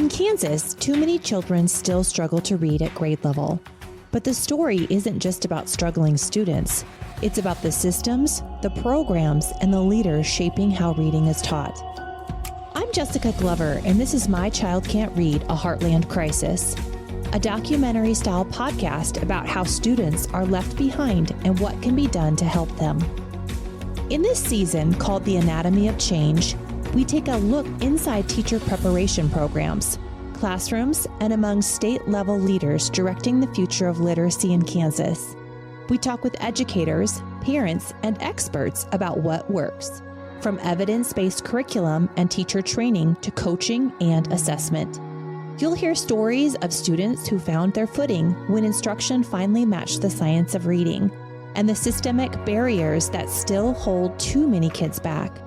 In Kansas, too many children still struggle to read at grade level. But the story isn't just about struggling students. It's about the systems, the programs, and the leaders shaping how reading is taught. I'm Jesica Glover, and this is My Child Can't Read, a Heartland Crisis, a documentary-style podcast about how students are left behind and what can be done to help them. In this season, called The Anatomy of Change, we take a look inside teacher preparation programs, classrooms, and among state-level leaders directing the future of literacy in Kansas. We talk with educators, parents, and experts about what works, from evidence-based curriculum and teacher training to coaching and assessment. You'll hear stories of students who found their footing when instruction finally matched the science of reading, and the systemic barriers that still hold too many kids back.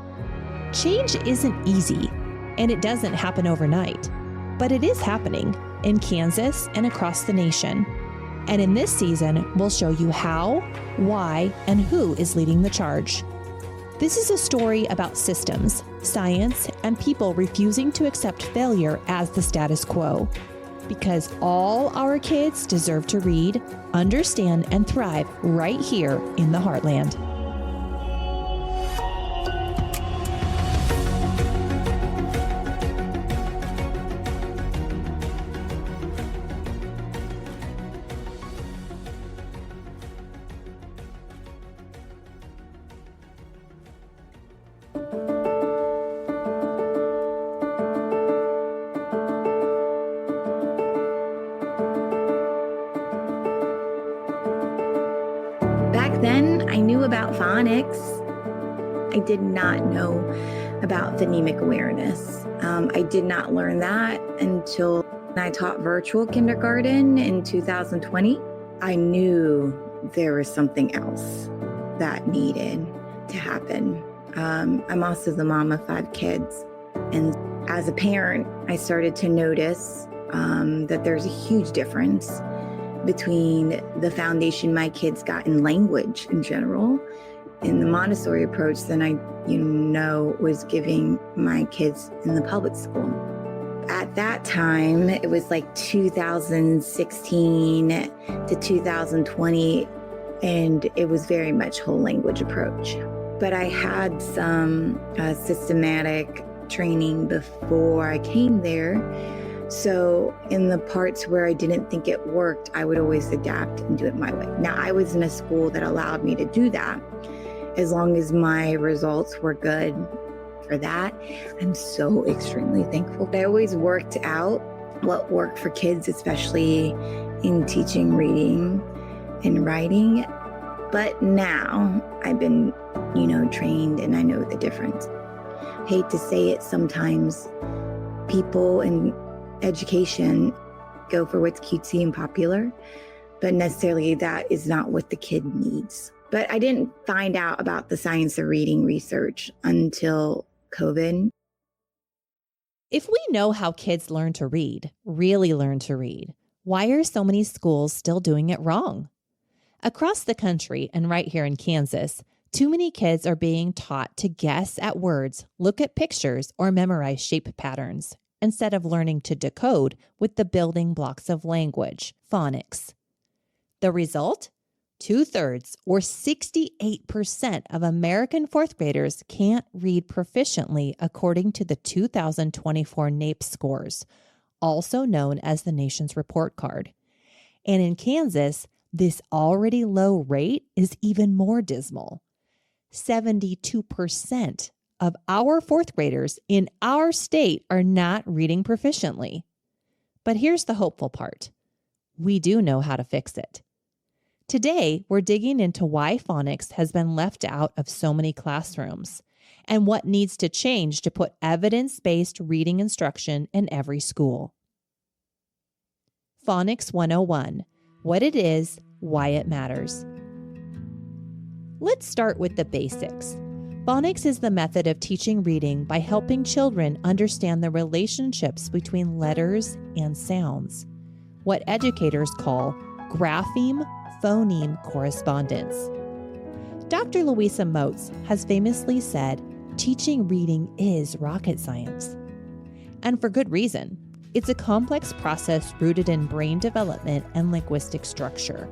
Change isn't easy, and it doesn't happen overnight, but it is happening in Kansas and across the nation. And in this season, we'll show you how, why, and who is leading the charge. This is a story about systems, science, and people refusing to accept failure as the status quo. Because all our kids deserve to read, understand, and thrive right here in the Heartland. Back then, I knew about phonics. I did not know about phonemic awareness. I did not learn that until I taught virtual kindergarten in 2020. I knew there was something else that needed to happen. I'm also the mom of 5 kids. And as a parent, I started to notice that there's a huge difference between the foundation my kids got in language in general, in the Montessori approach, than I was giving my kids in the public school. At that time, it was like 2016 to 2020, and it was very much whole language approach. But I had some systematic training before I came there. So in the parts where I didn't think it worked, I would always adapt and do it my way. Now, I was in a school that allowed me to do that as long as my results were good for that. I'm so extremely thankful. I always worked out what worked for kids, especially in teaching reading and writing. But now I've been, trained and I know the difference. I hate to say it, sometimes people in education go for what's cutesy and popular, but necessarily that is not what the kid needs. But I didn't find out about the science of reading research until COVID. If we know how kids learn to read, really learn to read, why are so many schools still doing it wrong? Across the country and right here in Kansas, too many kids are being taught to guess at words, look at pictures, or memorize shape patterns, instead of learning to decode with the building blocks of language, phonics. The result? 2/3, or 68% of American fourth graders can't read proficiently according to the 2024 NAEP scores, also known as the nation's report card. And in Kansas, this already low rate is even more dismal. 72% of our fourth graders in our state are not reading proficiently. But here's the hopeful part. We do know how to fix it. Today, we're digging into why phonics has been left out of so many classrooms and what needs to change to put evidence-based reading instruction in every school. Phonics 101, what it is, why it matters. Let's start with the basics. Phonics is the method of teaching reading by helping children understand the relationships between letters and sounds, what educators call grapheme-phoneme correspondence. Dr. Louisa Moats has famously said, teaching reading is rocket science. And for good reason. It's a complex process rooted in brain development and linguistic structure.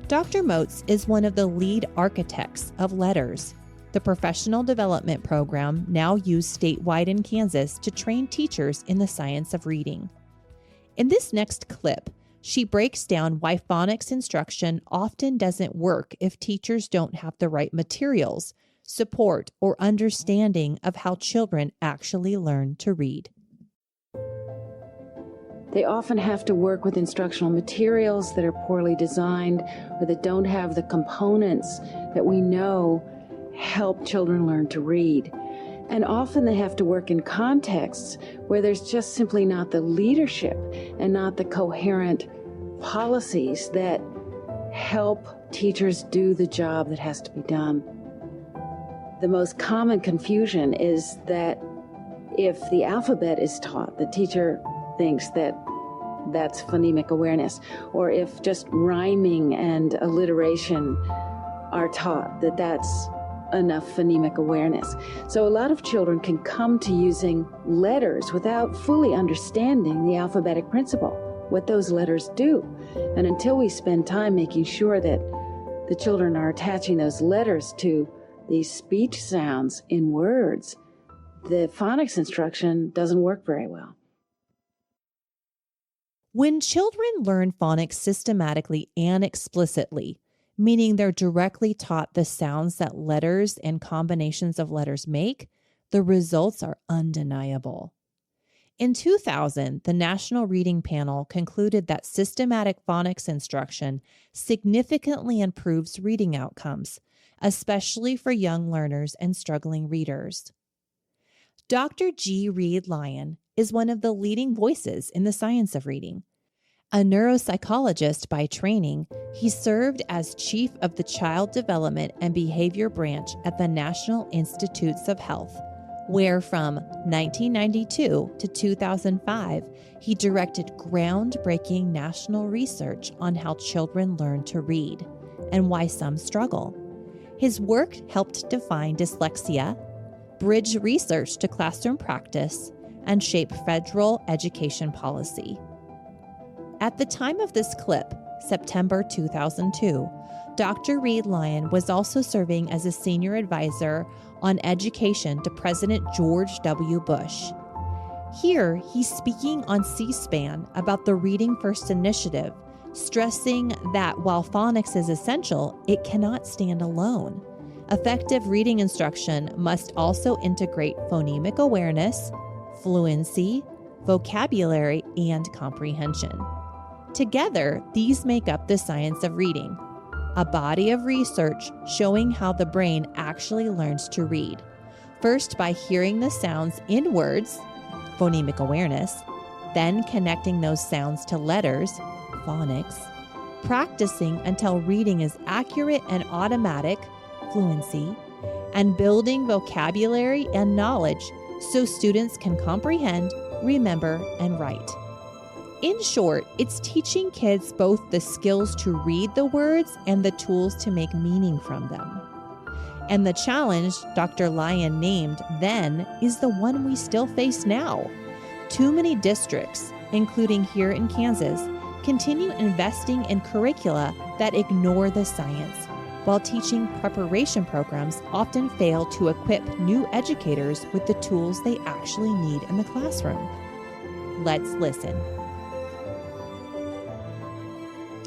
Dr. Moats is one of the lead architects of LETRS, the professional development program now used statewide in Kansas to train teachers in the science of reading. In this next clip, she breaks down why phonics instruction often doesn't work if teachers don't have the right materials, support, or understanding of how children actually learn to read. They often have to work with instructional materials that are poorly designed or that don't have the components that we know help children learn to read. And often they have to work in contexts where there's just simply not the leadership and not the coherent policies that help teachers do the job that has to be done. The most common confusion is that if the alphabet is taught, the teacher thinks that that's phonemic awareness, or if just rhyming and alliteration are taught, that that's enough phonemic awareness. So a lot of children can come to using letters without fully understanding the alphabetic principle, what those letters do. And until we spend time making sure that the children are attaching those letters to these speech sounds in words, the phonics instruction doesn't work very well. When children learn phonics systematically and explicitly, meaning they're directly taught the sounds that letters and combinations of letters make, the results are undeniable. In 2000, the National Reading Panel concluded that systematic phonics instruction significantly improves reading outcomes, especially for young learners and struggling readers. Dr. Reid Lyon is one of the leading voices in the science of reading. A neuropsychologist by training, he served as chief of the Child Development and Behavior Branch at the National Institutes of Health, where from 1992 to 2005, he directed groundbreaking national research on how children learn to read and why some struggle. His work helped define dyslexia, bridge research to classroom practice, and shape federal education policy. At the time of this clip, September 2002, Dr. Reid Lyon was also serving as a senior advisor on education to President George W. Bush. Here, he's speaking on C-SPAN about the Reading First initiative, stressing that while phonics is essential, it cannot stand alone. Effective reading instruction must also integrate phonemic awareness, fluency, vocabulary, and comprehension. Together, these make up the science of reading, a body of research showing how the brain actually learns to read. First, by hearing the sounds in words, phonemic awareness, then connecting those sounds to letters, phonics, practicing until reading is accurate and automatic, fluency, and building vocabulary and knowledge so students can comprehend, remember, and write. In short, it's teaching kids both the skills to read the words and the tools to make meaning from them. And the challenge Dr. Lyon named then is the one we still face now. Too many districts, including here in Kansas, continue investing in curricula that ignore the science, while teaching preparation programs often fail to equip new educators with the tools they actually need in the classroom. Let's listen.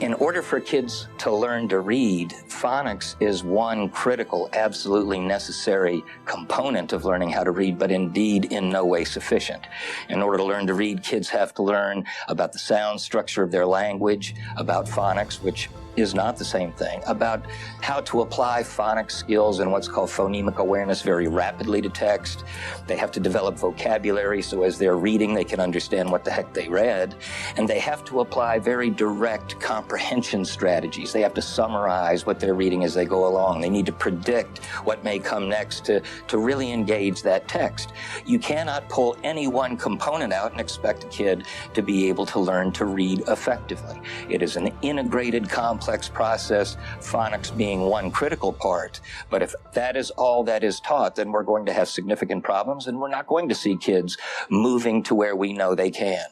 In order for kids to learn to read, phonics is one critical, absolutely necessary component of learning how to read, but indeed in no way sufficient. In order to learn to read, kids have to learn about the sound structure of their language, about phonics, which is not the same thing, about how to apply phonics skills and what's called phonemic awareness very rapidly to text. They have to develop vocabulary so as they're reading they can understand what the heck they read. And they have to apply very direct comprehension strategies. They have to summarize what they're reading as they go along. They need to predict what may come next to really engage that text. You cannot pull any one component out and expect a kid to be able to learn to read effectively. It is an integrated, complex complex process, phonics being one critical part. But if that is all that is taught, then we're going to have significant problems, and we're not going to see kids moving to where we know they can.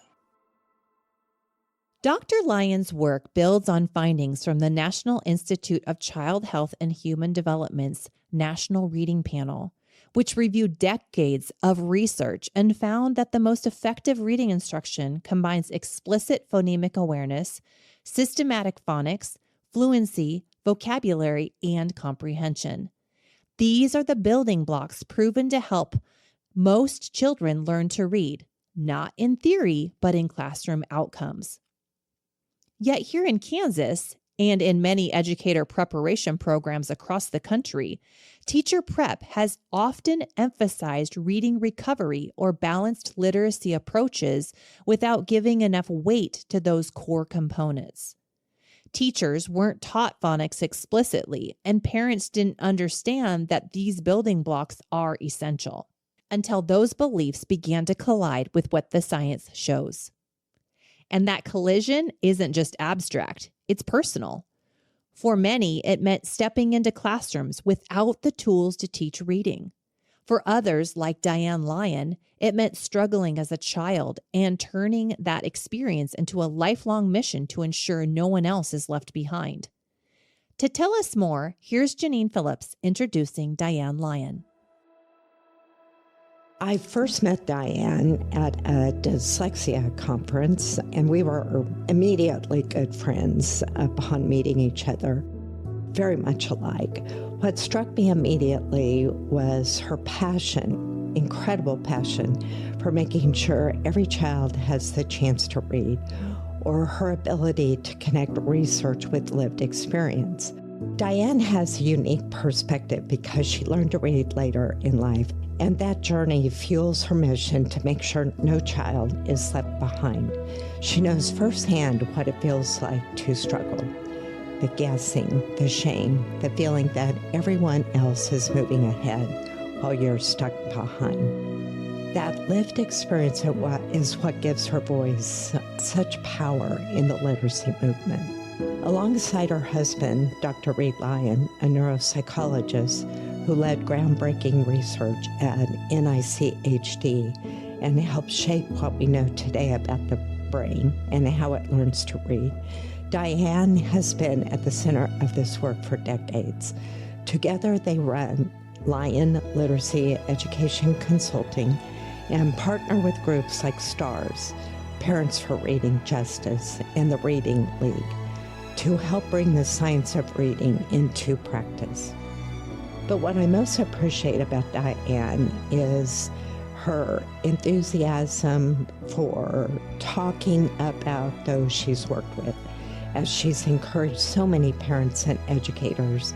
Dr. Lyon's work builds on findings from the National Institute of Child Health and Human Development's National Reading Panel, which reviewed decades of research and found that the most effective reading instruction combines explicit phonemic awareness, systematic phonics, fluency, vocabulary, and comprehension. These are the building blocks proven to help most children learn to read, not in theory, but in classroom outcomes. Yet here in Kansas, and in many educator preparation programs across the country, teacher prep has often emphasized reading recovery or balanced literacy approaches without giving enough weight to those core components. Teachers weren't taught phonics explicitly, and parents didn't understand that these building blocks are essential until those beliefs began to collide with what the science shows. And that collision isn't just abstract, it's personal. For many, it meant stepping into classrooms without the tools to teach reading. For others, like Diane Lyon, it meant struggling as a child and turning that experience into a lifelong mission to ensure no one else is left behind. To tell us more, here's Janine Phillips introducing Diane Lyon. I first met Diane at a dyslexia conference, and we were immediately good friends upon meeting each other, very much alike. What struck me immediately was her passion, incredible passion, for making sure every child has the chance to read, or her ability to connect research with lived experience. Diane has a unique perspective because she learned to read later in life, and that journey fuels her mission to make sure no child is left behind. She knows firsthand what it feels like to struggle. The guessing, the shame, the feeling that everyone else is moving ahead while you're stuck behind. That lived experience is what gives her voice such power in the literacy movement. Alongside her husband, Dr. Reid Lyon, a neuropsychologist who led groundbreaking research at NICHD and helped shape what we know today about the brain and how it learns to read, Diane has been at the center of this work for decades. Together, they run Lyon Literacy Education Consulting and partner with groups like STARS, Parents for Reading Justice, and the Reading League to help bring the science of reading into practice. But what I most appreciate about Diane is her enthusiasm for talking about those she's worked with, as she's encouraged so many parents and educators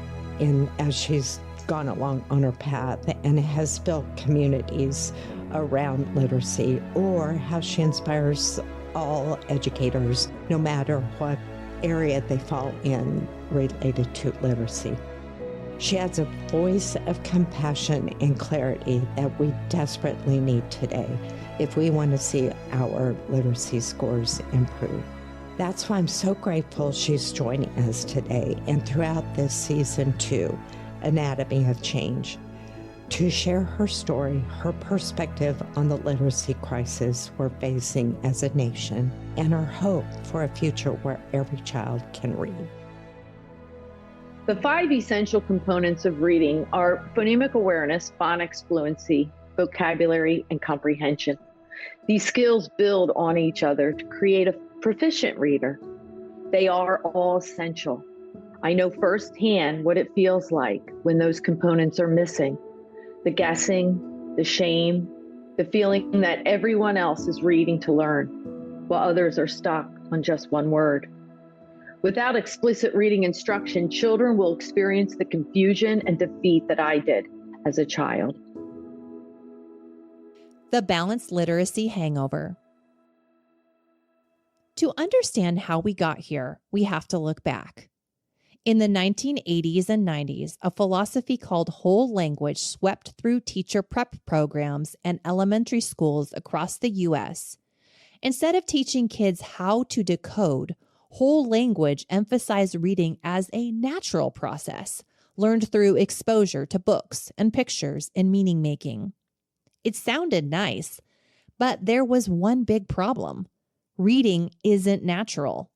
as she's gone along on her path and has built communities around literacy, or how she inspires all educators, no matter what area they fall in related to literacy. She adds a voice of compassion and clarity that we desperately need today if we want to see our literacy scores improve. That's why I'm so grateful she's joining us today and throughout this season 2, Anatomy of Change, to share her story, her perspective on the literacy crisis we're facing as a nation, and her hope for a future where every child can read. The 5 essential components of reading are phonemic awareness, phonics, fluency, vocabulary, and comprehension. These skills build on each other to create a proficient reader. They are all essential. I know firsthand what it feels like when those components are missing. The guessing, the shame, the feeling that everyone else is reading to learn, while others are stuck on just one word. Without explicit reading instruction, children will experience the confusion and defeat that I did as a child. The balanced literacy hangover. To understand how we got here, we have to look back. In the 1980s and 90s, a philosophy called whole language swept through teacher prep programs and elementary schools across the U.S. Instead of teaching kids how to decode, Whole language emphasized reading as a natural process, learned through exposure to books and pictures and meaning making. It sounded nice, but there was one big problem. Reading isn't natural.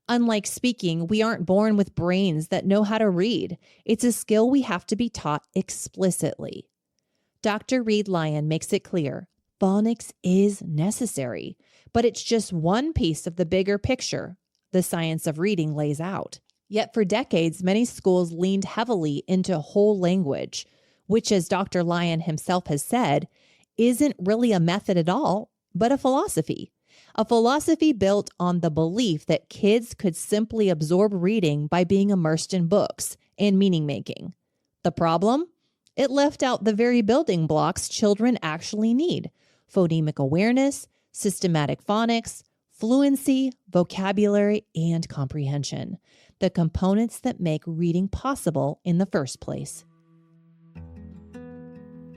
Unlike speaking, we aren't born with brains that know how to read. It's a skill we have to be taught explicitly. Dr. Reid Lyon makes it clear, phonics is necessary, but it's just one piece of the bigger picture the science of reading lays out. Yet for decades, many schools leaned heavily into whole language, which, as Dr. Lyon himself has said, isn't really a method at all, but a philosophy. A philosophy built on the belief that kids could simply absorb reading by being immersed in books and meaning making. The problem? It left out the very building blocks children actually need: phonemic awareness, systematic phonics, fluency, vocabulary, and comprehension, the components that make reading possible in the first place.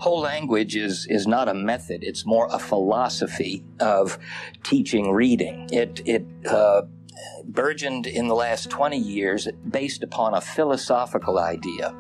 Whole language is not a method. It's more a philosophy of teaching reading. It burgeoned in the last 20 years based upon a philosophical idea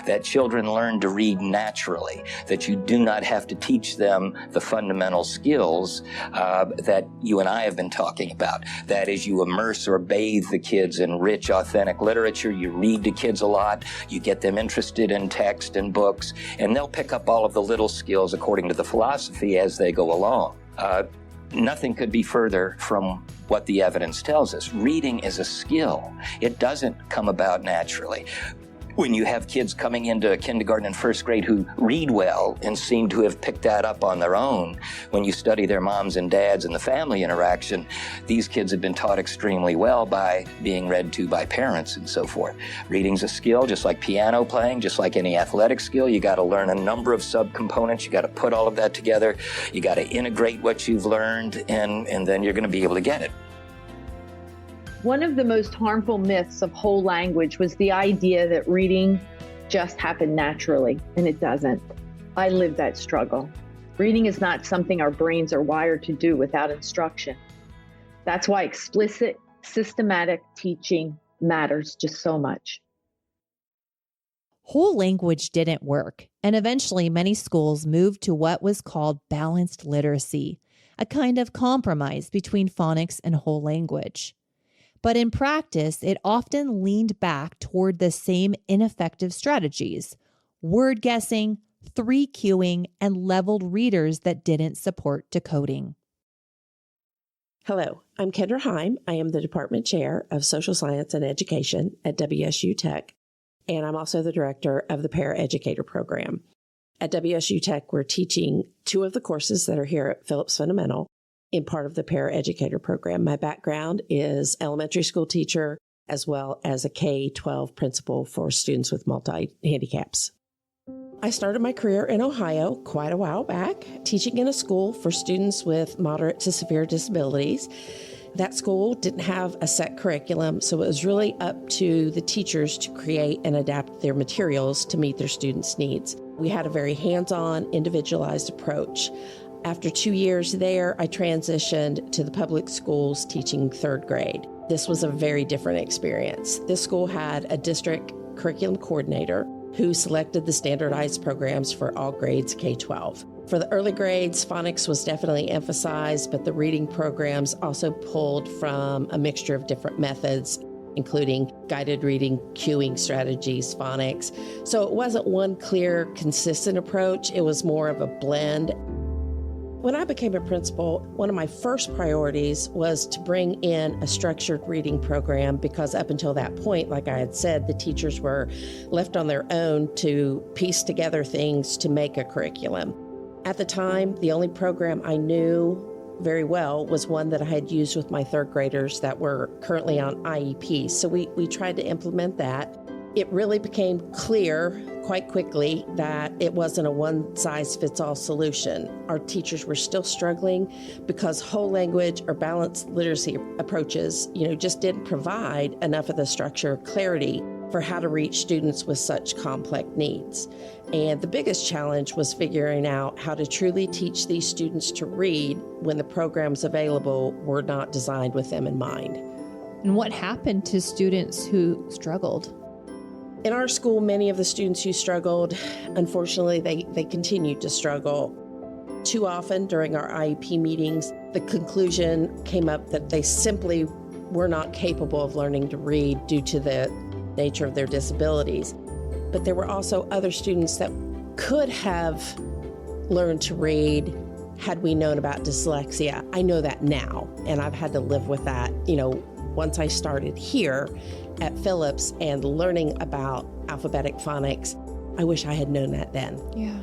that children learn to read naturally, that you do not have to teach them the fundamental skills that you and I have been talking about. That is, you immerse or bathe the kids in rich, authentic literature. You read to kids a lot. You get them interested in text and books, and they'll pick up all of the little skills according to the philosophy as they go along. Nothing could be further from what the evidence tells us. Reading is a skill. It doesn't come about naturally. When you have kids coming into kindergarten and first grade who read well and seem to have picked that up on their own, when you study their moms and dads and the family interaction, these kids have been taught extremely well by being read to by parents and so forth. Reading's a skill, just like piano playing, just like any athletic skill. You got to learn a number of subcomponents. You got to put all of that together. You got to integrate what you've learned, and then you're going to be able to get it. One of the most harmful myths of whole language was the idea that reading just happened naturally, and it doesn't. I lived that struggle. Reading is not something our brains are wired to do without instruction. That's why explicit, systematic teaching matters just so much. Whole language didn't work, and eventually many schools moved to what was called balanced literacy, a kind of compromise between phonics and whole language. But in practice, it often leaned back toward the same ineffective strategies: word guessing, 3-cueing, and leveled readers that didn't support decoding. Hello, I'm Kendra Heim. I am the Department Chair of Social Science and Education at WSU Tech, and I'm also the Director of the Paraeducator Program. At WSU Tech, we're teaching 2 of the courses that are here at Phillips Fundamental in part of the Paraeducator Program. My background is elementary school teacher as well as a K-12 principal for students with multi-handicaps. I started my career in Ohio quite a while back, teaching in a school for students with moderate to severe disabilities. That school didn't have a set curriculum, so it was really up to the teachers to create and adapt their materials to meet their students' needs. We had a very hands-on, individualized approach. After 2 years there, I transitioned to the public schools teaching 3rd grade. This was a very different experience. This school had a district curriculum coordinator who selected the standardized programs for all grades K-12. For the early grades, phonics was definitely emphasized, but the reading programs also pulled from a mixture of different methods, including guided reading, cueing strategies, phonics. So it wasn't one clear, consistent approach. It was more of a blend. When I became a principal, one of my first priorities was to bring in a structured reading program because up until that point, like I had said, the teachers were left on their own to piece together things to make a curriculum. At the time, the only program I knew very well was one that I had used with my 3rd graders that were currently on IEP. So we tried to implement that. It really became clear quite quickly that it wasn't a one-size-fits-all solution. Our teachers were still struggling because whole language or balanced literacy approaches, just didn't provide enough of the structure or clarity for how to reach students with such complex needs. And the biggest challenge was figuring out how to truly teach these students to read when the programs available were not designed with them in mind. And what happened to students who struggled? In our school, many of the students who struggled, unfortunately, they continued to struggle. Too often during our IEP meetings, the conclusion came up that they simply were not capable of learning to read due to the nature of their disabilities. But there were also other students that could have learned to read had we known about dyslexia. I know that now, and I've had to live with that, once I started here at Phillips and learning about alphabetic phonics. I wish I had known that then. Yeah.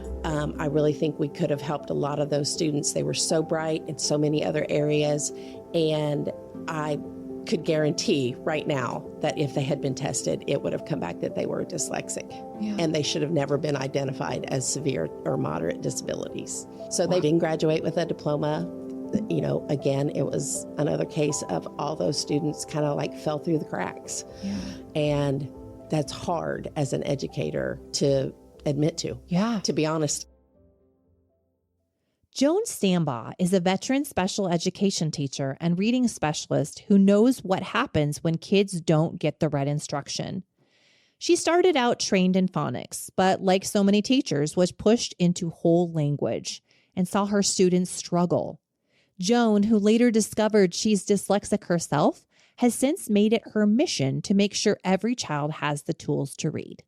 I really think we could have helped a lot of those students. They were so bright in so many other areas, and I could guarantee right now that if they had been tested, it would have come back that they were dyslexic. Yeah. And they should have never been identified as severe or moderate disabilities. So They didn't graduate with a diploma. Again, it was another case of all those students kind of like fell through the cracks. Yeah. And that's hard as an educator to admit to. Yeah. To be honest. Joan Stambaugh is a veteran special education teacher and reading specialist who knows what happens when kids don't get the right instruction. She started out trained in phonics, but like so many teachers, was pushed into whole language and saw her students struggle. Joan, who later discovered she's dyslexic herself, has since made it her mission to make sure every child has the tools to read.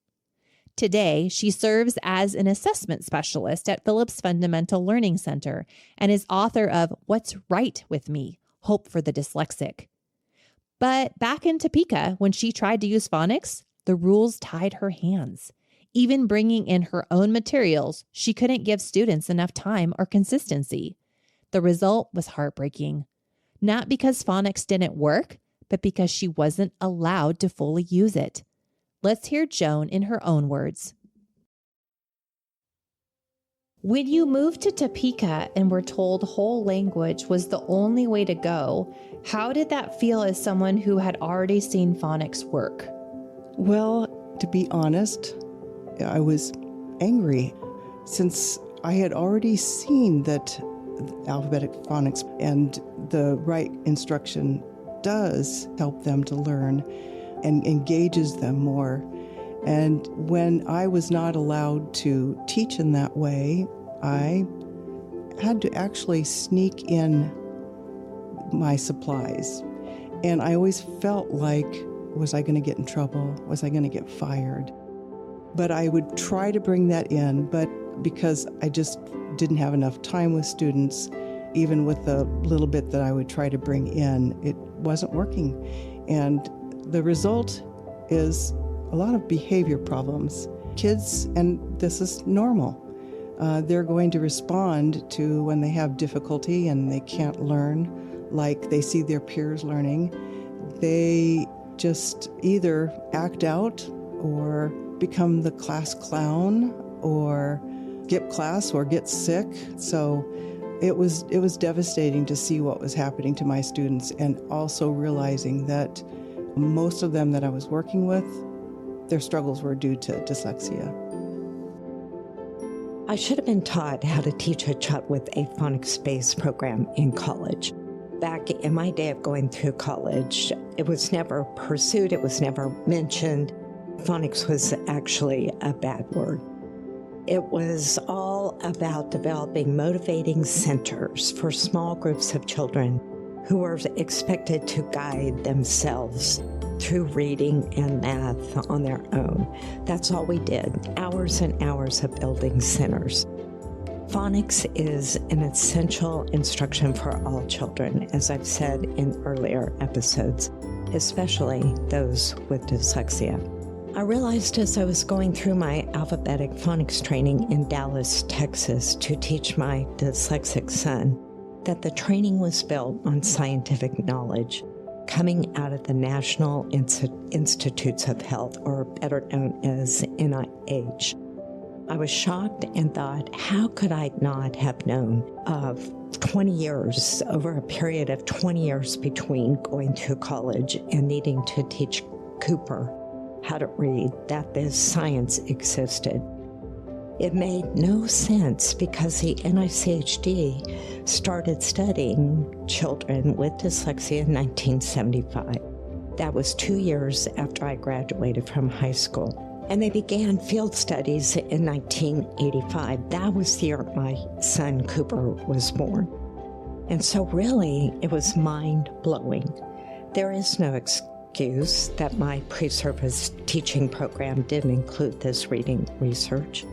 Today, she serves as an assessment specialist at Phillips Fundamental Learning Center and is author of What's Right with Me? Hope for the Dyslexic. But back in Topeka, when she tried to use phonics, the rules tied her hands. Even bringing in her own materials, she couldn't give students enough time or consistency. The result was heartbreaking. Not because phonics didn't work, but because she wasn't allowed to fully use it. Let's hear Joan in her own words. When you moved to Topeka and were told whole language was the only way to go, how did that feel as someone who had already seen phonics work? Well, to be honest, I was angry since I had already seen that alphabetic phonics and the right instruction does help them to learn and engages them more. And when I was not allowed to teach in that way, I had to actually sneak in my supplies. And I always felt like, was I going to get in trouble? Was I going to get fired? But I would try to bring that in, but because I just didn't have enough time with students, even with the little bit that I would try to bring in, it wasn't working. And the result is a lot of behavior problems. Kids, and this is normal, they're going to respond to when they have difficulty and they can't learn like they see their peers learning. They just either act out or become the class clown or skip class or get sick. So it was devastating to see what was happening to my students, and also realizing that most of them that I was working with, their struggles were due to dyslexia. I should have been taught how to teach a child with a phonics-based program in college. Back in my day of going through college, it was never pursued, it was never mentioned. Phonics was actually a bad word. It was all about developing motivating centers for small groups of children who were expected to guide themselves through reading and math on their own. That's all we did, hours and hours of building centers. Phonics is an essential instruction for all children, as I've said in earlier episodes, especially those with dyslexia. I realized as I was going through my alphabetic phonics training in Dallas, Texas, to teach my dyslexic son, that the training was built on scientific knowledge coming out of the National Institutes of Health, or better known as NIH. I was shocked and thought, how could I not have known of 20 years, over a period of 20 years between going through college and needing to teach Cooper how to read, that this science existed. It made no sense because the NICHD started studying children with dyslexia in 1975. That was 2 years after I graduated from high school. And they began field studies in 1985. That was the year my son Cooper was born. And so really, it was mind-blowing. There is no excuse that my pre-service teaching program didn't include this reading research.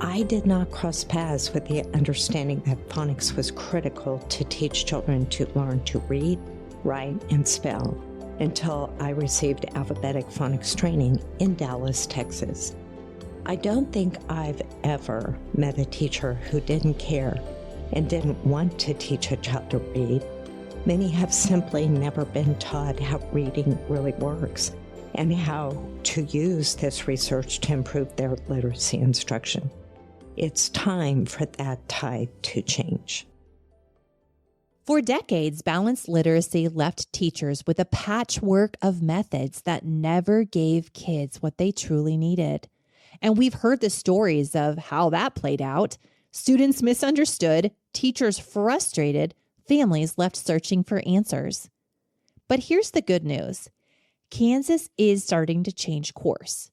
I did not cross paths with the understanding that phonics was critical to teach children to learn to read, write, and spell until I received alphabetic phonics training in Dallas, Texas. I don't think I've ever met a teacher who didn't care and didn't want to teach a child to read. Many have simply never been taught how reading really works and how to use this research to improve their literacy instruction. It's time for that tide to change. For decades, balanced literacy left teachers with a patchwork of methods that never gave kids what they truly needed. And we've heard the stories of how that played out. Students misunderstood, teachers frustrated, families left searching for answers. But here's the good news. Kansas is starting to change course.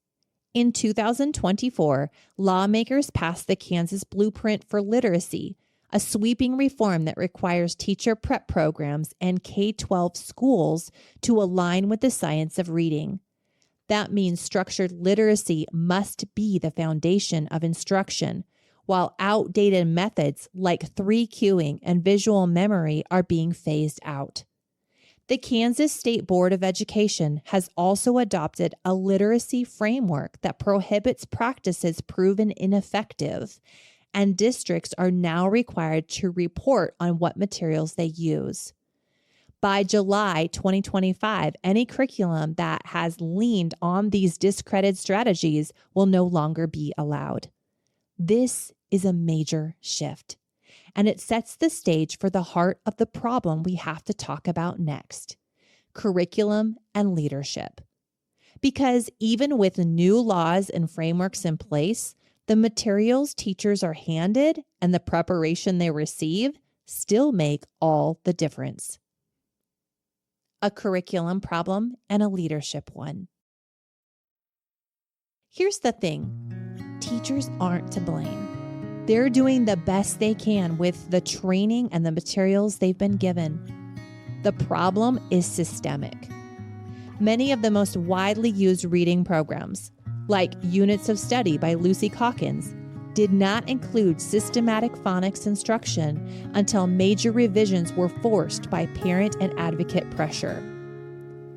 In 2024, lawmakers passed the Kansas Blueprint for Literacy, a sweeping reform that requires teacher prep programs and K-12 schools to align with the science of reading. That means structured literacy must be the foundation of instruction, while outdated methods like 3-cueing and visual memory are being phased out. The Kansas State Board of Education has also adopted a literacy framework that prohibits practices proven ineffective, and districts are now required to report on what materials they use. By July 2025, any curriculum that has leaned on these discredited strategies will no longer be allowed. This is a major shift, and it sets the stage for the heart of the problem we have to talk about next: curriculum and leadership. Because even with new laws and frameworks in place, the materials teachers are handed and the preparation they receive still make all the difference. A curriculum problem and a leadership one. Here's the thing. Teachers aren't to blame. They're doing the best they can with the training and the materials they've been given. The problem is systemic. Many of the most widely used reading programs, like Units of Study by Lucy Calkins, did not include systematic phonics instruction until major revisions were forced by parent and advocate pressure.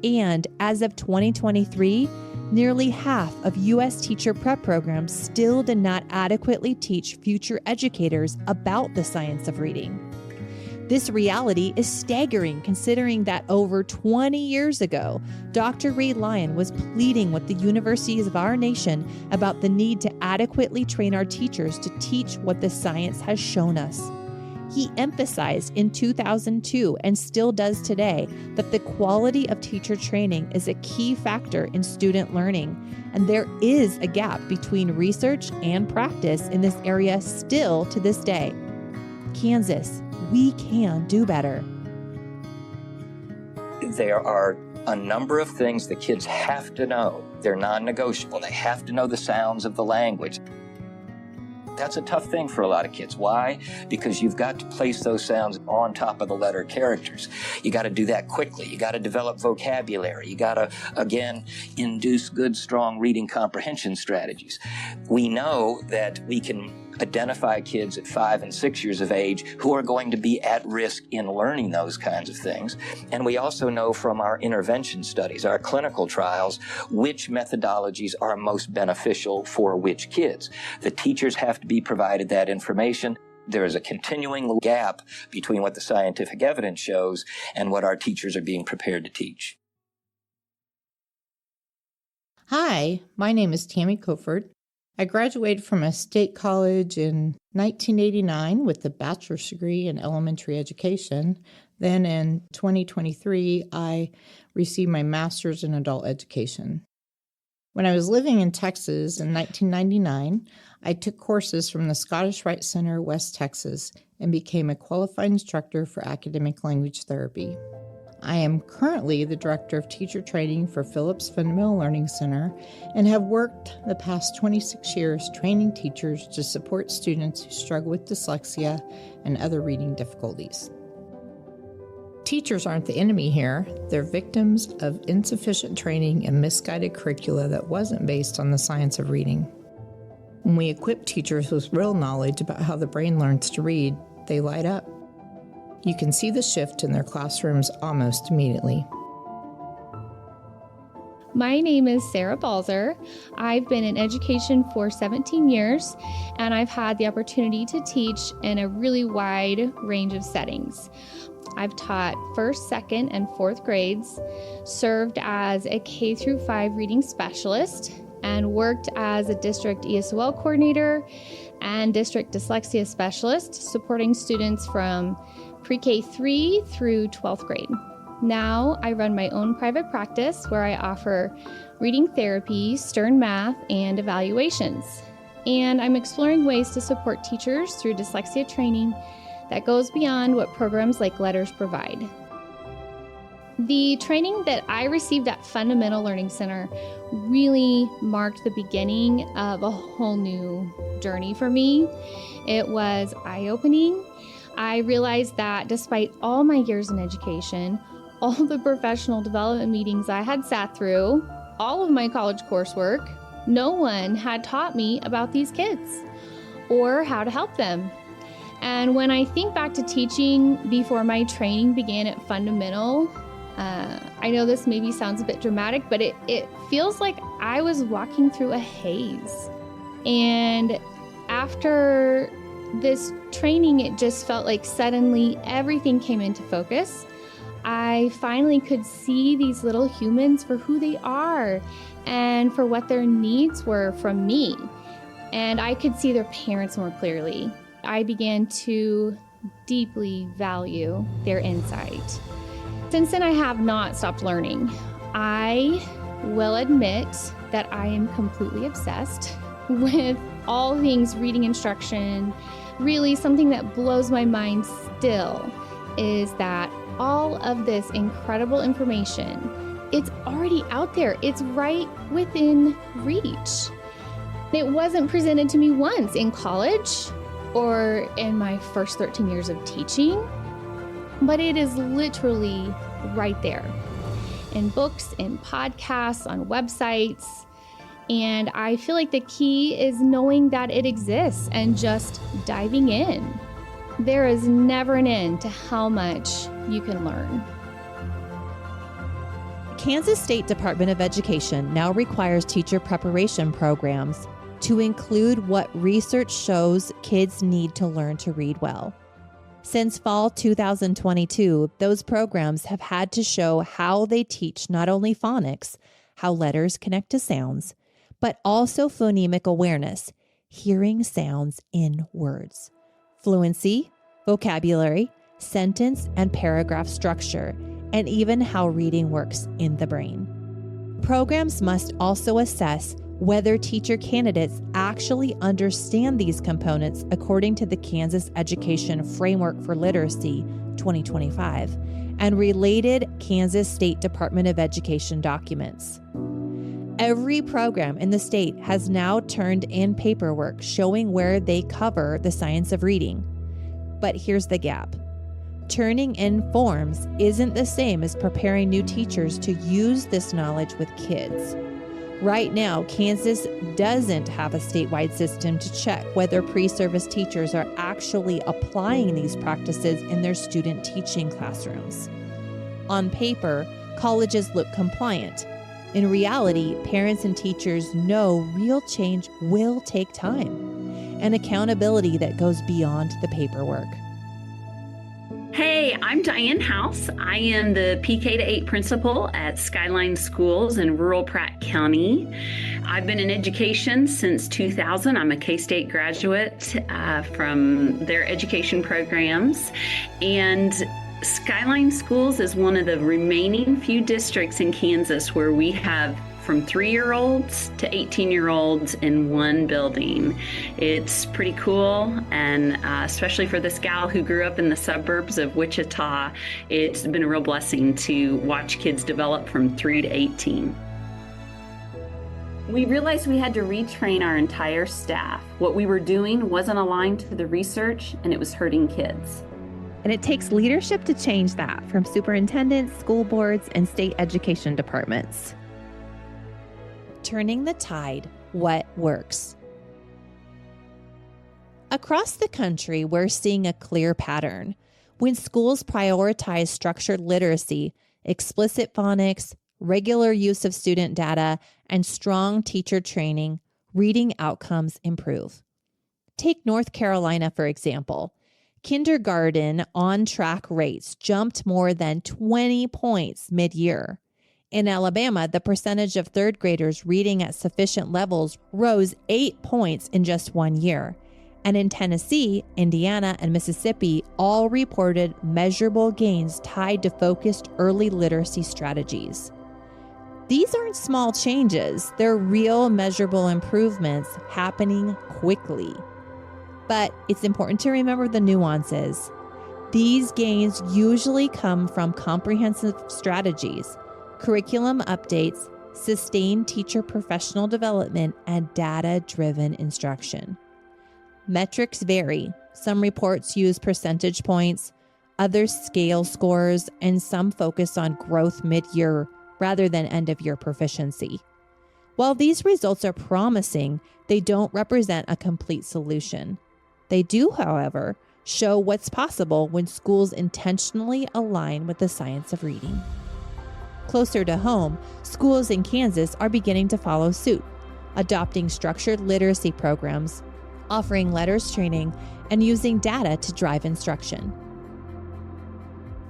And as of 2023, nearly half of U.S. teacher prep programs still did not adequately teach future educators about the science of reading. This reality is staggering considering that over 20 years ago, Dr. Reid Lyon was pleading with the universities of our nation about the need to adequately train our teachers to teach what the science has shown us. He emphasized in 2002 and still does today that the quality of teacher training is a key factor in student learning, and there is a gap between research and practice in this area still to this day. Kansas, we can do better. There are a number of things the kids have to know. They're non-negotiable. They have to know the sounds of the language. That's a tough thing for a lot of kids. Why? Because you've got to place those sounds on top of the letter characters. You got to do that quickly. You got to develop vocabulary. You got to, again, induce good, strong reading comprehension strategies. We know that we can identify kids at 5 and 6 years of age who are going to be at risk in learning those kinds of things. And we also know from our intervention studies, our clinical trials, which methodologies are most beneficial for which kids. The teachers have to be provided that information. There is a continuing gap between what the scientific evidence shows and what our teachers are being prepared to teach. Hi, my name is Tammy Coford. I graduated from a state college in 1989 with a bachelor's degree in elementary education. Then in 2023, I received my master's in adult education. When I was living in Texas in 1999, I took courses from the Scottish Rite Center, West Texas, and became a qualified instructor for academic language therapy. I am currently the Director of Teacher Training for Phillips Fundamental Learning Center and have worked the past 26 years training teachers to support students who struggle with dyslexia and other reading difficulties. Teachers aren't the enemy here. They're victims of insufficient training and misguided curricula that wasn't based on the science of reading. When we equip teachers with real knowledge about how the brain learns to read, they light up. You can see the shift in their classrooms almost immediately. My name is Sarah Balzer. I've been in education for 17 years, and I've had the opportunity to teach in a really wide range of settings. I've taught 1st, 2nd, and 4th grades, served as a K-5 reading specialist, and worked as a district ESOL coordinator and district dyslexia specialist, supporting students from pre-K 3 through 12th grade. Now I run my own private practice where I offer reading therapy, stern math, and evaluations. And I'm exploring ways to support teachers through dyslexia training that goes beyond what programs like LETRS provide. The training that I received at Fundamental Learning Center really marked the beginning of a whole new journey for me. It was eye-opening. I realized that despite all my years in education, all the professional development meetings I had sat through, all of my college coursework, no one had taught me about these kids or how to help them. And when I think back to teaching before my training began at Fundamental, I know this maybe sounds a bit dramatic, but it feels like I was walking through a haze. And after this training, it just felt like suddenly everything came into focus. I finally could see these little humans for who they are and for what their needs were from me. And I could see their parents more clearly. I began to deeply value their insight. Since then, I have not stopped learning. I will admit that I am completely obsessed with all things reading instruction. Really, something that blows my mind still is that all of this incredible information, it's already out there. It's right within reach. It wasn't presented to me once in college or in my first 13 years of teaching, but it is literally right there in books, in podcasts, on websites. And I feel like the key is knowing that it exists and just diving in. There is never an end to how much you can learn. Kansas State Department of Education now requires teacher preparation programs to include what research shows kids need to learn to read well. Since fall 2022, those programs have had to show how they teach not only phonics, how letters connect to sounds, but also phonemic awareness, hearing sounds in words, fluency, vocabulary, sentence and paragraph structure, and even how reading works in the brain. Programs must also assess whether teacher candidates actually understand these components according to the Kansas Education Framework for Literacy 2025 and related Kansas State Department of Education documents. Every program in the state has now turned in paperwork showing where they cover the science of reading. But here's the gap. Turning in forms isn't the same as preparing new teachers to use this knowledge with kids. Right now, Kansas doesn't have a statewide system to check whether pre-service teachers are actually applying these practices in their student teaching classrooms. On paper, colleges look compliant. In reality, parents and teachers know real change will take time and accountability that goes beyond the paperwork. Hey, I'm Diane House. I am the PK-8 principal at Skyline Schools in rural Pratt County. I've been in education since 2000. I'm a K-State graduate from their education programs. And Skyline Schools is one of the remaining few districts in Kansas where we have from 3-year-olds to 18-year-olds in one building. It's pretty cool, and especially for this gal who grew up in the suburbs of Wichita, it's been a real blessing to watch kids develop from 3 to 18. We realized we had to retrain our entire staff. What we were doing wasn't aligned to the research, and it was hurting kids. And it takes leadership to change that, from superintendents, school boards, and state education departments. Turning the tide, what works? Across the country, we're seeing a clear pattern. When schools prioritize structured literacy, explicit phonics, regular use of student data, and strong teacher training, reading outcomes improve. Take North Carolina, for example. Kindergarten on-track rates jumped more than 20 points mid-year. In Alabama, the percentage of third graders reading at sufficient levels rose 8 points in just 1 year. And in Tennessee, Indiana, and Mississippi all reported measurable gains tied to focused early literacy strategies. These aren't small changes. They're real measurable improvements happening quickly. But it's important to remember the nuances. These gains usually come from comprehensive strategies, curriculum updates, sustained teacher professional development, and data-driven instruction. Metrics vary. Some reports use percentage points, others scale scores, and some focus on growth mid-year rather than end-of-year proficiency. While these results are promising, they don't represent a complete solution. They do, however, show what's possible when schools intentionally align with the science of reading. Closer to home, schools in Kansas are beginning to follow suit, adopting structured literacy programs, offering LETRS training, and using data to drive instruction.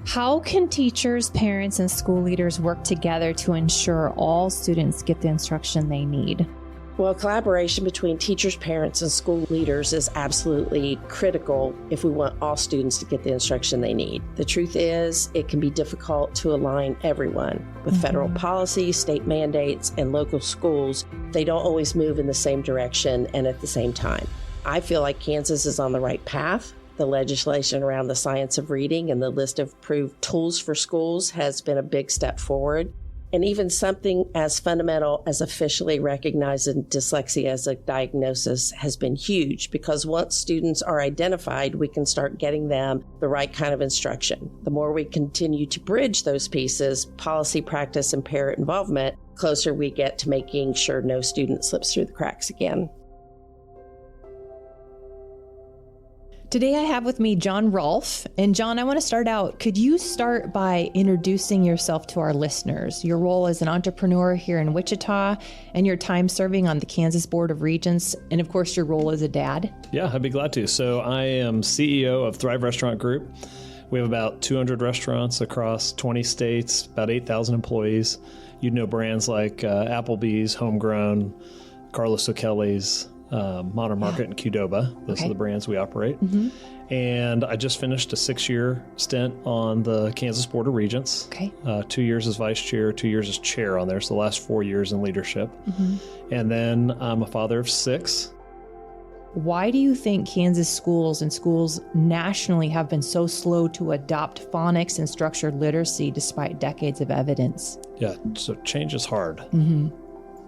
How can teachers, parents, and school leaders work together to ensure all students get the instruction they need? Well, collaboration between teachers, parents, and school leaders is absolutely critical if we want all students to get the instruction they need. The truth is, it can be difficult to align everyone with federal policy, state mandates, and local schools. They don't always move in the same direction and at the same time. I feel like Kansas is on the right path. The legislation around the science of reading and the list of approved tools for schools has been a big step forward. And even something as fundamental as officially recognizing dyslexia as a diagnosis has been huge, because once students are identified, we can start getting them the right kind of instruction. The more we continue to bridge those pieces, policy, practice, and parent involvement, closer we get to making sure no student slips through the cracks again. Today I have with me John Rolfe. And John, I want to start out. Could you start by introducing yourself to our listeners, your role as an entrepreneur here in Wichita, and your time serving on the Kansas Board of Regents, and of course your role as a dad? Yeah, I'd be glad to. So I am CEO of Thrive Restaurant Group. We have about 200 restaurants across 20 states, about 8,000 employees. You'd know brands like Applebee's, Homegrown, Carlos O'Kelly's, Modern Market, and Qdoba. Those are the brands we operate. And I just finished a 6-year stint on the Kansas Board of Regents. 2 years as vice chair, 2 years as chair on there. So the last 4 years in leadership. And then I'm a father of 6. Why do you think Kansas schools and schools nationally have been so slow to adopt phonics and structured literacy despite decades of evidence? Yeah, so change is hard.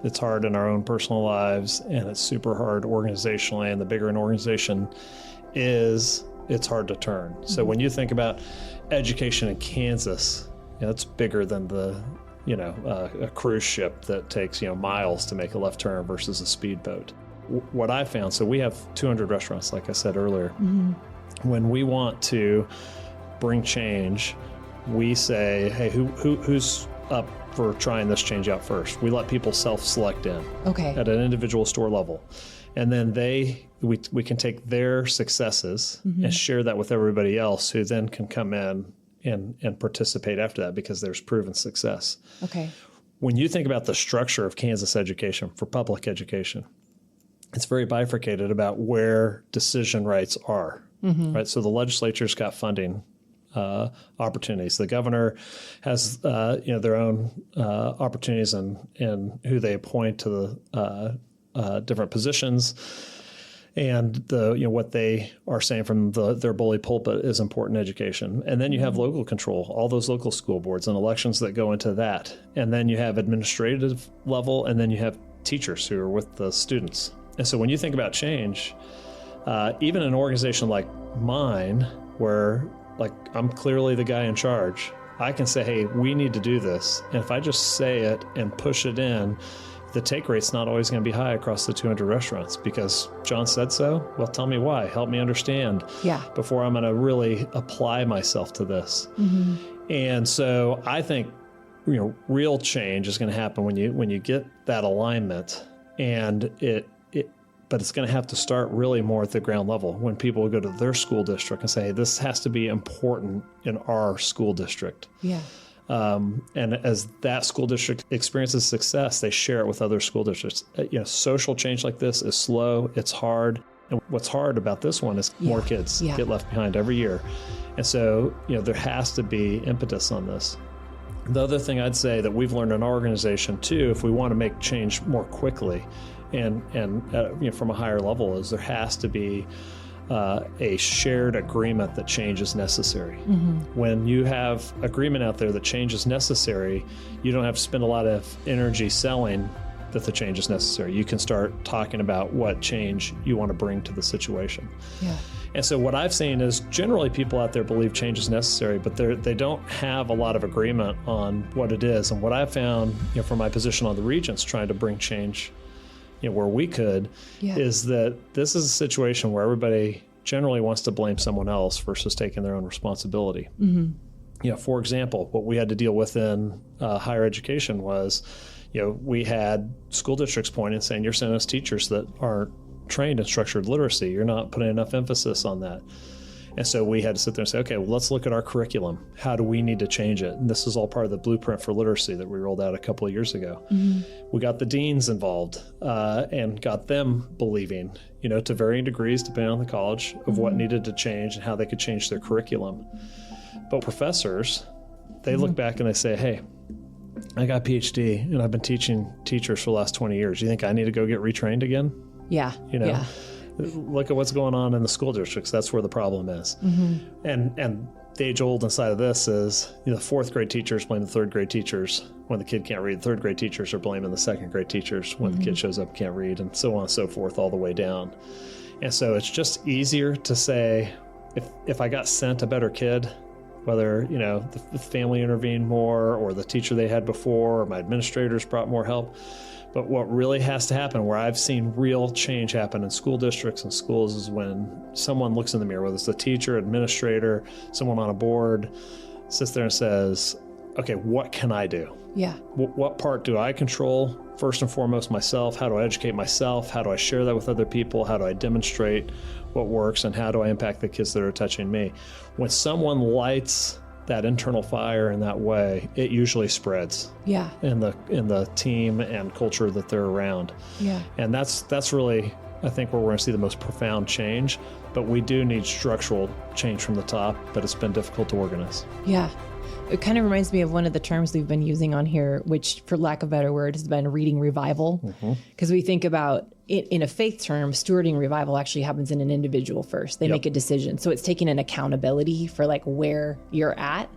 It's hard in our own personal lives, and it's super hard organizationally. And the bigger an organization is, it's hard to turn. So when you think about education in Kansas, it's bigger than the, a cruise ship that takes, miles to make a left turn versus a speedboat. What I found, so we have 200 restaurants, like I said earlier. When we want to bring change, we say, hey, who's up for trying this change out first? We let people self-select in at an individual store level. And then we can take their successes and share that with everybody else, who then can come in and participate after that because there's proven success. When you think about the structure of Kansas education for public education, it's very bifurcated about where decision rights are, right? So the legislature's got funding opportunities. The governor has their own opportunities in who they appoint to the different positions. And what they are saying from their bully pulpit is important education. And then you have local control, all those local school boards and elections that go into that. And then you have administrative level, and then you have teachers who are with the students. And so when you think about change, even an organization like mine, where like I'm clearly the guy in charge, I can say, hey, we need to do this. And if I just say it and push it in, the take rate's not always going to be high across the 200 restaurants because John said so. Well, tell me why. Help me understand before I'm going to really apply myself to this. Mm-hmm. And so I think, real change is going to happen when you get that alignment, and but it's going to have to start really more at the ground level when people go to their school district and say, hey, this has to be important in our school district. Yeah. And as that school district experiences success, they share it with other school districts. Social change like this is slow, it's hard. And what's hard about this one is more kids get left behind every year. And so, there has to be impetus on this. The other thing I'd say that we've learned in our organization too, if we want to make change more quickly and from a higher level, is there has to be a shared agreement that change is necessary. Mm-hmm. When you have agreement out there that change is necessary, you don't have to spend a lot of energy selling that the change is necessary. You can start talking about what change you want to bring to the situation. Yeah. And so what I've seen is generally people out there believe change is necessary, but they don't have a lot of agreement on what it is. And what I've found, from my position on the Regents trying to bring change where we could, is that this is a situation where everybody generally wants to blame someone else versus taking their own responsibility. Mm-hmm. For example, what we had to deal with in higher education was, we had school districts pointing saying, you're sending us teachers that aren't trained in structured literacy. You're not putting enough emphasis on that. And so we had to sit there and say, okay, well, let's look at our curriculum. How do we need to change it? And this is all part of the blueprint for literacy that we rolled out a couple of years ago. Mm-hmm. We got the deans involved and got them believing, to varying degrees, depending on the college, of what needed to change and how they could change their curriculum. But professors, they look back and they say, hey, I got a PhD and I've been teaching teachers for the last 20 years. You think I need to go get retrained again? Yeah. Look at what's going on in the school districts. That's where the problem is. Mm-hmm. And the age-old inside of this is, the fourth grade teachers blame the third grade teachers when the kid can't read. Third grade teachers are blaming the second grade teachers when the kid shows up and can't read, and so on and so forth all the way down. And so it's just easier to say, if I got sent a better kid, whether, the family intervened more or the teacher they had before or my administrators brought more help. But what really has to happen, where I've seen real change happen in school districts and schools, is when someone looks in the mirror, whether it's the teacher, administrator, someone on a board, sits there and says, okay, what can I do? Yeah. What part do I control? First and foremost, myself. How do I educate myself? How do I share that with other people? How do I demonstrate what works? And how do I impact the kids that are touching me? When someone lights that internal fire in that way, it usually spreads in the team and culture that they're around. Yeah. And that's really, I think, where we're going to see the most profound change. But we do need structural change from the top, but it's been difficult to organize. Yeah. It kind of reminds me of one of the terms we've been using on here, which, for lack of a better word, has been reading revival. Because we think about it in a faith term, stewarding revival actually happens in an individual first. They make a decision. So it's taking an accountability for where you're at.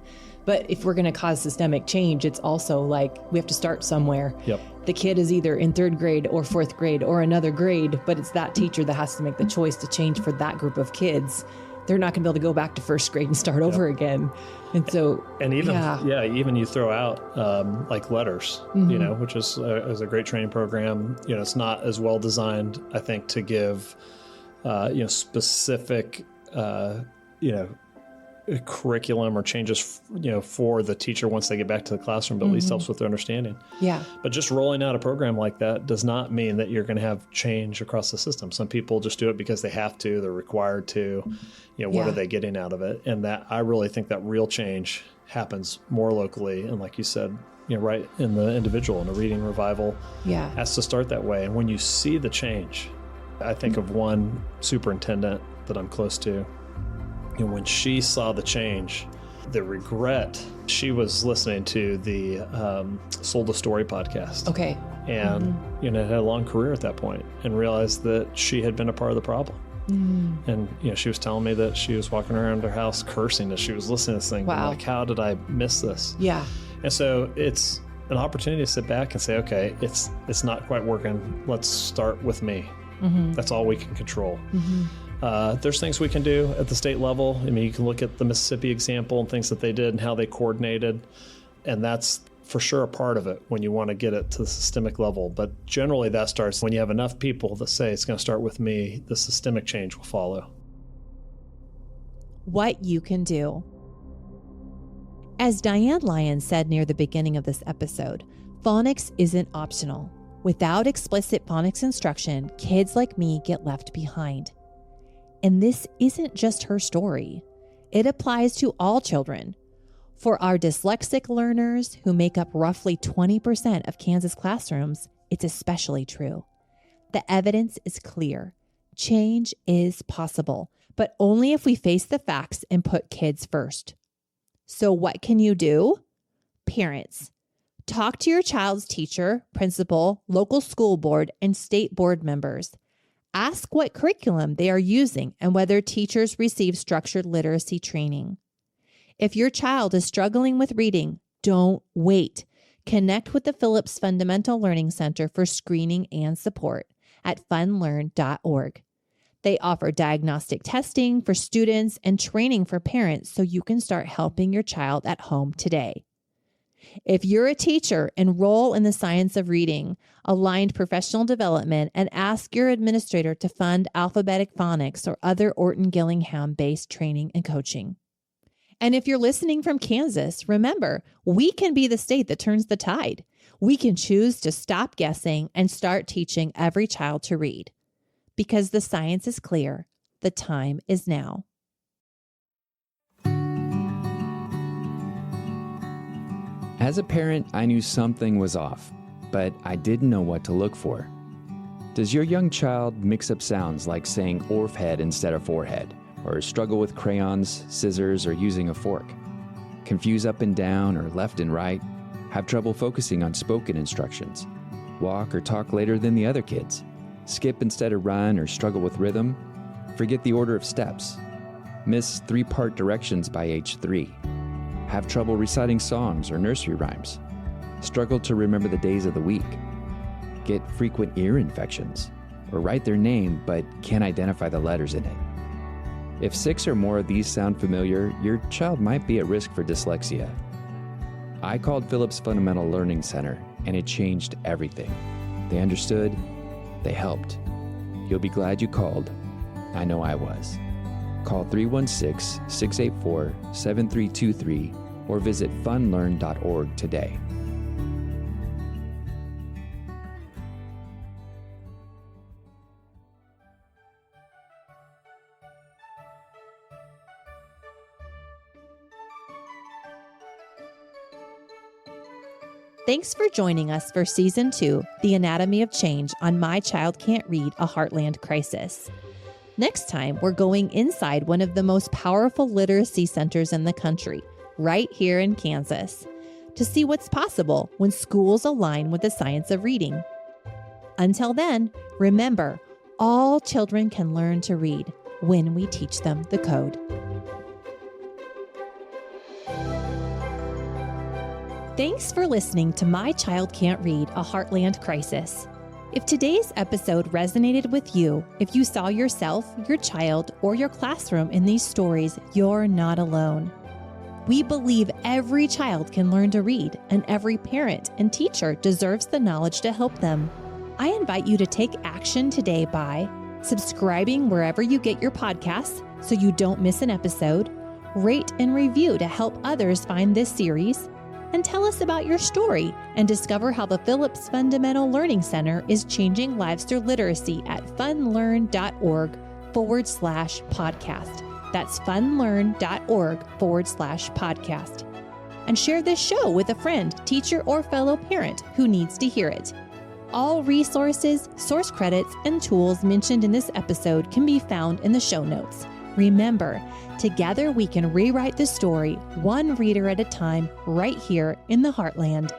But if we're going to cause systemic change, it's also we have to start somewhere. Yep. The kid is either in third grade or fourth grade or another grade, but it's that teacher that has to make the choice to change for that group of kids. They're not going to be able to go back to first grade and start over again. And so, even you throw out LETRS, which is a great training program. It's not as well designed, I think, to give, specific, curriculum or changes, for the teacher once they get back to the classroom, but at least helps with their understanding. Yeah. But just rolling out a program like that does not mean that you're going to have change across the system. Some people just do it because they have to, they're required to, what are they getting out of it? And that, I really think that real change happens more locally. And like you said, right in the individual, and a reading revival has to start that way. And when you see the change, I think of one superintendent that I'm close to, when she saw the change, The regret, she was listening to the Sold a Story podcast. Okay. And, had a long career at that point and realized that she had been a part of the problem. And, she was telling me that she was walking around her house cursing as she was listening to this thing. Wow. Like, how did I miss this? Yeah. And so it's an opportunity to sit back and say, okay, it's not quite working. Let's start with me. That's all we can control. There's things we can do at the state level. I mean, you can look at the Mississippi example and things that they did and how they coordinated. And that's for sure a part of it when you want to get it to the systemic level. But generally that starts when you have enough people that say it's going to start with me, the systemic change will follow. What you can do. As Diane Lyon said near the beginning of this episode, phonics isn't optional. Without explicit phonics instruction, kids like me get left behind. And this isn't just her story. It applies to all children. For our dyslexic learners, who make up roughly 20% of Kansas classrooms, it's especially true. The evidence is clear. Change is possible, but only if we face the facts and put kids first. So what can you do? Parents, talk to your child's teacher, principal, local school board, and state board members. Ask what curriculum they are using and whether teachers receive structured literacy training. If your child is struggling with reading, don't wait. Connect with the Phillips Fundamental Learning Center for screening and support at funlearn.org. They offer diagnostic testing for students and training for parents so you can start helping your child at home today. If you're a teacher, enroll in the Science of Reading, aligned professional development, and ask your administrator to fund alphabetic phonics or other Orton-Gillingham-based training and coaching. And if you're listening from Kansas, remember, we can be the state that turns the tide. We can choose to stop guessing and start teaching every child to read. Because the science is clear, the time is now. As a parent, I knew something was off, but I didn't know what to look for. Does your young child mix up sounds like saying "orf head" instead of "forehead"? Or struggle with crayons, scissors, or using a fork? Confuse up and down or left and right? Have trouble focusing on spoken instructions? Walk or talk later than the other kids? Skip instead of run or struggle with rhythm? Forget the order of steps? Miss 3-part directions by age 3? Have trouble reciting songs or nursery rhymes? Struggle to remember the days of the week? Get frequent ear infections? Or write their name but can't identify the letters in it? If 6 or more of these sound familiar, your child might be at risk for dyslexia. I called Phillips Fundamental Learning Center, and it changed everything. They understood, they helped. You'll be glad you called. I know I was. Call 316-684-7323 or visit funlearn.org today. Thanks for joining us for Season 2, The Anatomy of Change on My Child Can't Read, a Heartland Crisis. Next time, we're going inside one of the most powerful literacy centers in the country, right here in Kansas, to see what's possible when schools align with the science of reading. Until then, remember, all children can learn to read when we teach them the code. Thanks for listening to My Child Can't Read, a Heartland Crisis. If today's episode resonated with you, if you saw yourself, your child, or your classroom in these stories, you're not alone. We believe every child can learn to read, and every parent and teacher deserves the knowledge to help them. I invite you to take action today by subscribing wherever you get your podcasts so you don't miss an episode, rate and review to help others find this series, and tell us about your story and discover how the Phillips Fundamental Learning Center is changing lives through literacy at funlearn.org/podcast. That's funlearn.org/podcast. And share this show with a friend, teacher, or fellow parent who needs to hear it. All resources, source credits, and tools mentioned in this episode can be found in the show notes. Remember, together we can rewrite the story one reader at a time right here in the Heartland.